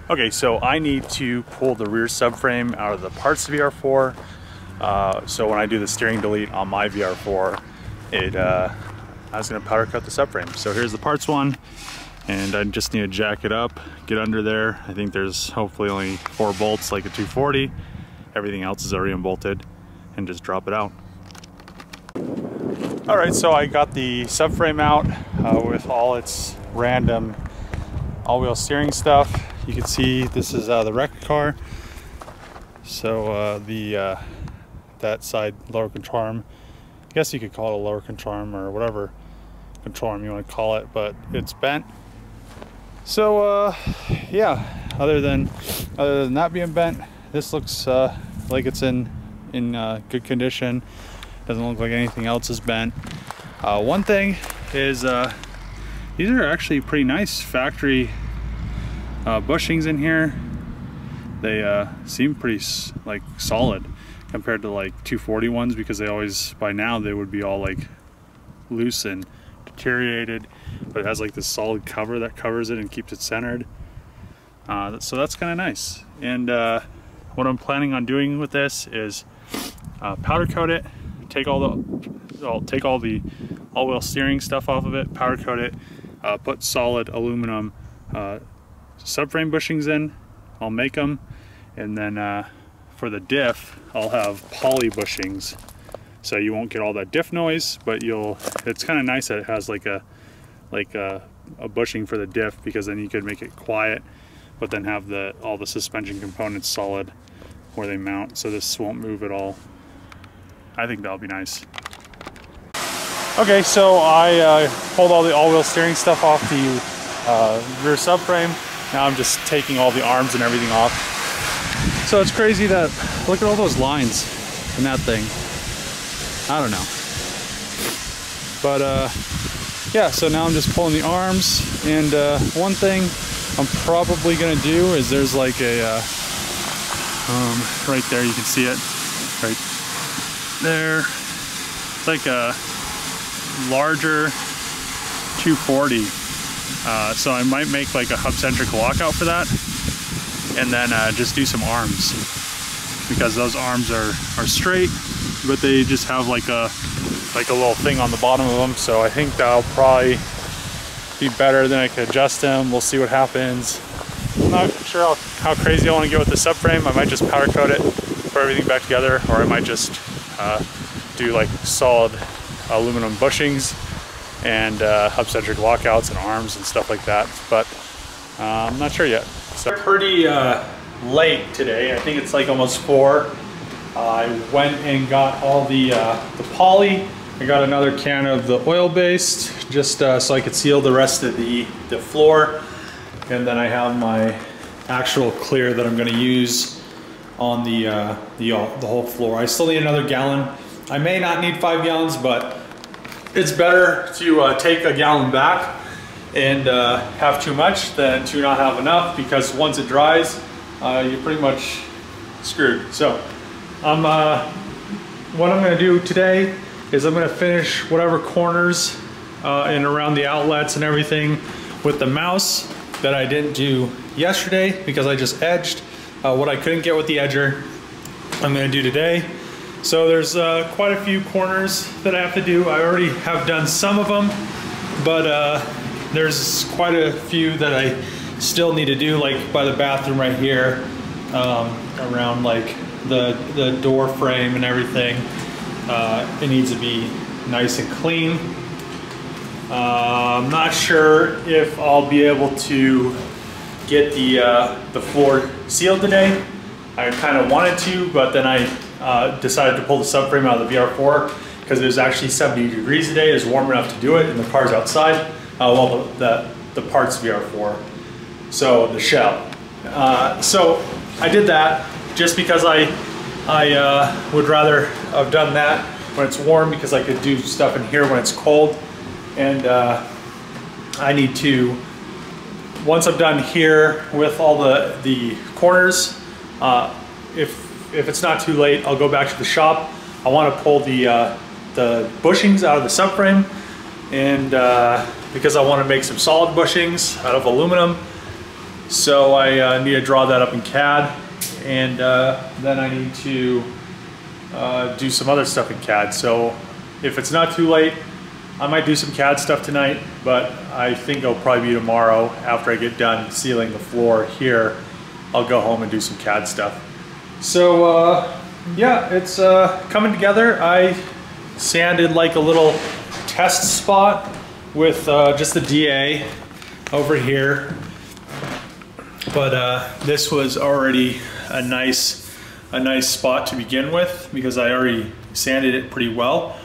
Okay, so I need to pull the rear subframe out of the parts VR4. So when I do the steering delete on my VR4, I was gonna powder coat the subframe. So here's the parts one, and I just need to jack it up, get under there. I think there's hopefully only 4 bolts like a 240. Everything else is already unbolted, and just drop it out. All right, so I got the subframe out with all its random all-wheel steering stuff. You can see this is the wrecked car. So that side lower control arm, I guess you could call it a lower control arm or whatever control arm you want to call it, but it's bent. So yeah, other than that being bent, this looks like it's in good condition. Doesn't look like anything else is bent. One thing is these are actually pretty nice factory bushings in here. They seem pretty like solid compared to like 240 ones, because they always, by now they would be all like loose and deteriorated, but it has like this solid cover that covers it and keeps it centered. So that's kind of nice. And what I'm planning on doing with this is powder coat it, take all the all-wheel steering stuff off of it, powder coat it, put solid aluminum subframe bushings in. I'll make them, and then for the diff, I'll have poly bushings, so you won't get all that diff noise. But it's kind of nice that it has like a bushing for the diff, because then you could make it quiet, but then have all the suspension components solid where they mount, so this won't move at all. I think that'll be nice. Okay, so I pulled all the all-wheel steering stuff off the rear subframe. Now I'm just taking all the arms and everything off. So it's crazy that, look at all those lines in that thing. I don't know. But yeah, so now I'm just pulling the arms, and one thing I'm probably gonna do is there's like a, right there, you can see it, right there. It's like a larger 240. So I might make like a hub-centric lockout for that, and then just do some arms, because those arms are straight, but they just have like a little thing on the bottom of them. So I think that'll probably be better. Then I can adjust them. We'll see what happens. I'm not sure how crazy I want to get with the subframe. I might just powder coat it, put everything back together, or I might just do like solid aluminum bushings and hub-centric lockouts and arms and stuff like that, but I'm not sure yet. So pretty late today. I think it's like almost 4. I went and got all the poly. I got another can of the oil-based, just so I could seal the rest of the floor, and then I have my actual clear that I'm going to use on the whole floor. I still need another gallon. I may not need 5 gallons, but it's better to take a gallon back and have too much than to not have enough, because once it dries, you're pretty much screwed. So what I'm gonna do today is I'm gonna finish whatever corners and around the outlets and everything with the mouse that I didn't do yesterday, because I just edged. What I couldn't get with the edger, I'm gonna do today. So there's quite a few corners that I have to do. I already have done some of them, but there's quite a few that I still need to do, like by the bathroom right here, around like the door frame and everything. It needs to be nice and clean. I'm not sure if I'll be able to get the floor sealed today. I kind of wanted to, but then I decided to pull the subframe out of the VR4 because it was actually 70 degrees today. It was warm enough to do it, and the car's outside. Well, the parts VR4, so the shell. So I did that just because I would rather have done that when it's warm, because I could do stuff in here when it's cold. And I need to, once I'm done here with all the corners, if it's not too late, I'll go back to the shop. I want to pull the bushings out of the subframe, and because I want to make some solid bushings out of aluminum, So I need to draw that up in CAD, and then I need to do some other stuff in CAD. So if it's not too late, I might do some CAD stuff tonight, but I think it'll probably be tomorrow after I get done sealing the floor here. I'll go home and do some CAD stuff. So yeah, it's coming together. I sanded like a little test spot with just the DA over here, but this was already a nice spot to begin with because I already sanded it pretty well,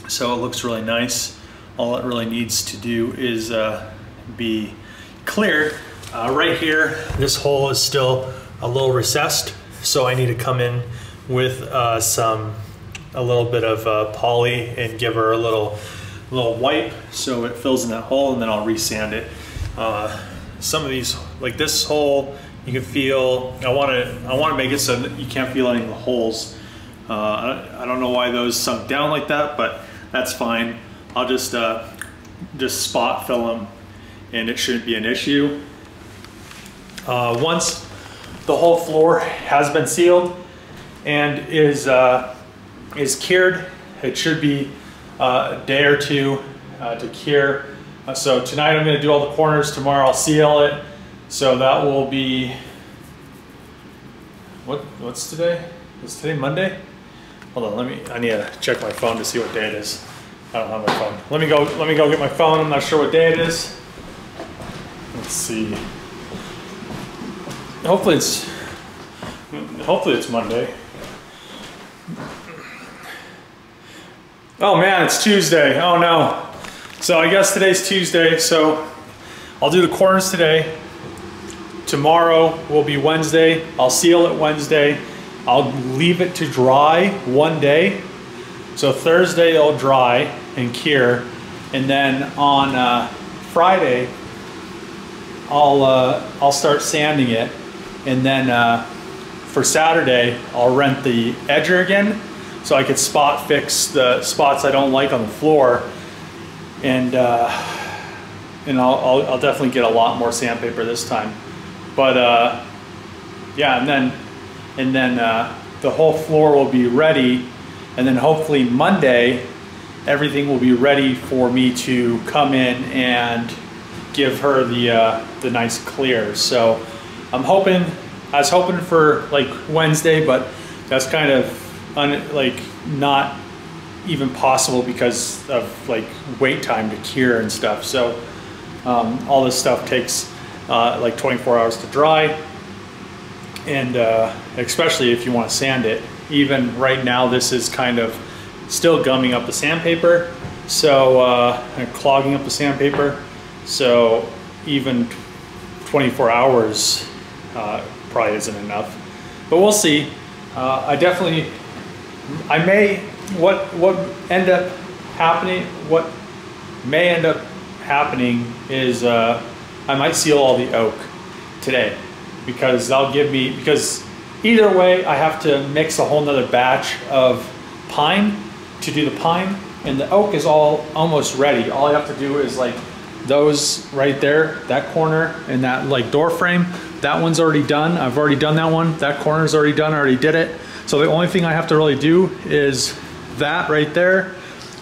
so it looks really nice. All it really needs to do is be cleared. Right here, this hole is still a little recessed, so I need to come in with a little bit of poly and give her a little wipe so it fills in that hole, and then I'll resand it. Some of these, like this hole, you can feel. I want to make it so that you can't feel any of the holes. I don't know why those sunk down like that, but that's fine. I'll just spot fill them, and it shouldn't be an issue. Once the whole floor has been sealed and is cured, it should be a day or two to cure. So tonight I'm going to do all the corners. Tomorrow I'll seal it. So that will be, what's today? Is today Monday? Hold on, I need to check my phone to see what day it is. I don't have my phone. Let me go get my phone. I'm not sure what day it is. Let's see. Hopefully it's Monday. Oh man, it's Tuesday. Oh no. So I guess today's Tuesday, so I'll do the corners today. Tomorrow will be Wednesday. I'll seal it Wednesday. I'll leave it to dry one day. So Thursday it'll dry and cure. And then on Friday, I'll start sanding it. And then for Saturday, I'll rent the edger again, so I could spot fix the spots I don't like on the floor, and I'll definitely get a lot more sandpaper this time. But yeah, and then the whole floor will be ready, and then hopefully Monday everything will be ready for me to come in and give her the nice clear. So I was hoping for like Wednesday, but that's kind of not even possible because of like wait time to cure and stuff. So all this stuff takes like 24 hours to dry, and especially if you want to sand it. Even right now, this is kind of still gumming up the sandpaper, so and clogging up the sandpaper. So even 24 hours probably isn't enough, but we'll see. What may end up happening is I might seal all the oak today, because because either way I have to mix a whole nother batch of pine to do the pine, and the oak is almost ready. All I have to do is like those right there, that corner, and that like door frame. That one's already done. I've already done that one. That corner's already done. I already did it. So the only thing I have to really do is that right there,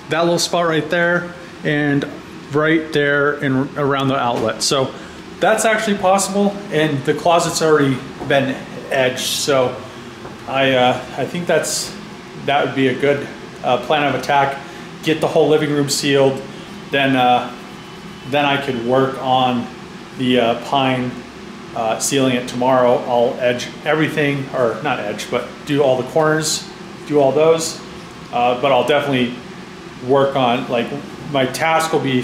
that little spot right there, and right there and around the outlet. So that's actually possible, and the closet's already been edged. So I think that would be a good plan of attack. Get the whole living room sealed, then I could work on the pine. Sealing it tomorrow. I'll edge everything, or not edge, but do all the corners, do all those. But I'll definitely work on, like, my task will be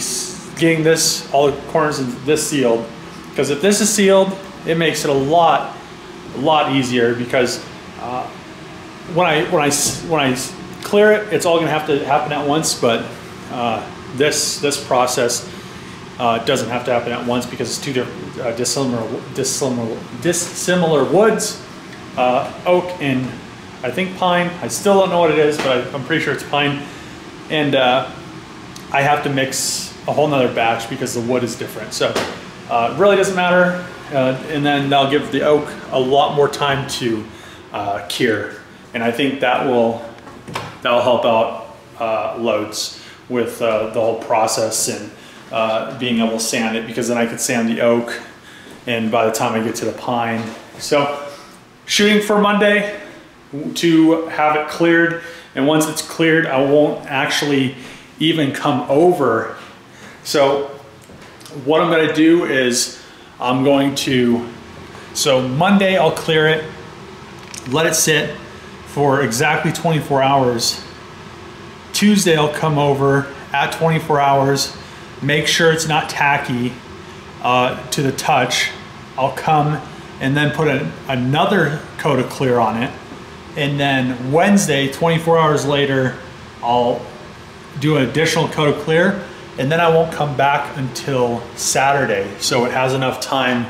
getting all the corners and this sealed. Because if this is sealed, it makes it a lot easier, because when I clear it, it's all gonna have to happen at once. But this process doesn't have to happen at once, because it's two different dissimilar woods, oak and I think pine. I still don't know what it is, but I'm pretty sure it's pine. And I have to mix a whole nother batch because the wood is different. So it really doesn't matter and then that'll give the oak a lot more time to cure. And I think that'll help out loads with the whole process and being able to sand it, because then I could sand the oak and by the time I get to the pine. So shooting for Monday to have it cleared, and once it's cleared I won't actually even come over. So what I'm going to do is so Monday I'll clear it, let it sit for exactly 24 hours. Tuesday I'll come over at 24 hours, make sure it's not tacky to the touch. I'll come and then put another coat of clear on it. And then Wednesday, 24 hours later, I'll do an additional coat of clear, and then I won't come back until Saturday. So it has enough time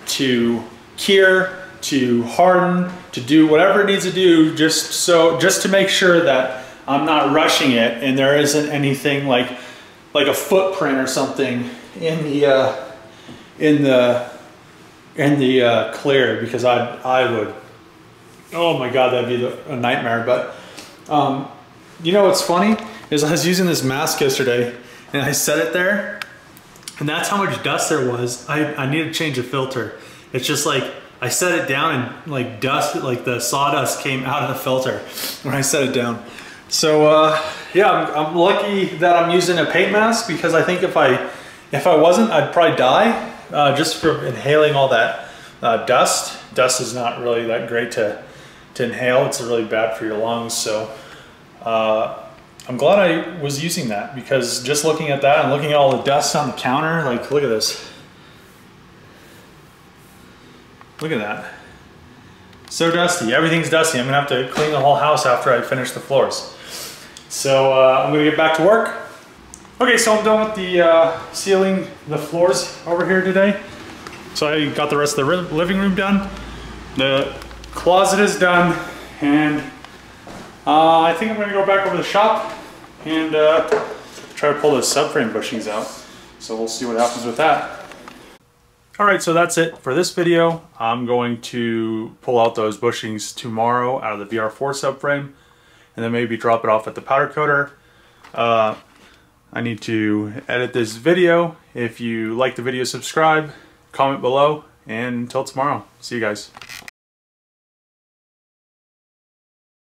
to cure, to harden, to do whatever it needs to do, just to make sure that I'm not rushing it and there isn't anything like a footprint or something in the clear, because I would, oh my God, that'd be a nightmare. But you know what's funny is I was using this mask yesterday and I set it there, and that's how much dust there was. I need to change the filter. It's just like I set it down and like dust, like the sawdust came out of the filter when I set it down. So yeah, I'm lucky that I'm using a paint mask, because I think if I wasn't, I'd probably die just from inhaling all that dust. Dust is not really that great to inhale. It's really bad for your lungs. So I'm glad I was using that, because just looking at that and looking at all the dust on the counter, like look at this. Look at that. So dusty, everything's dusty. I'm gonna have to clean the whole house after I finish the floors. So I'm gonna get back to work. Okay, so I'm done with the sealing the floors over here today. So I got the rest of the living room done. The closet is done, and I think I'm gonna go back over the shop and try to pull those subframe bushings out. So we'll see what happens with that. All right, so that's it for this video. I'm going to pull out those bushings tomorrow out of the VR4 subframe, and then maybe drop it off at the powder coater. I need to edit this video. If you like the video, subscribe, comment below, and until tomorrow, see you guys.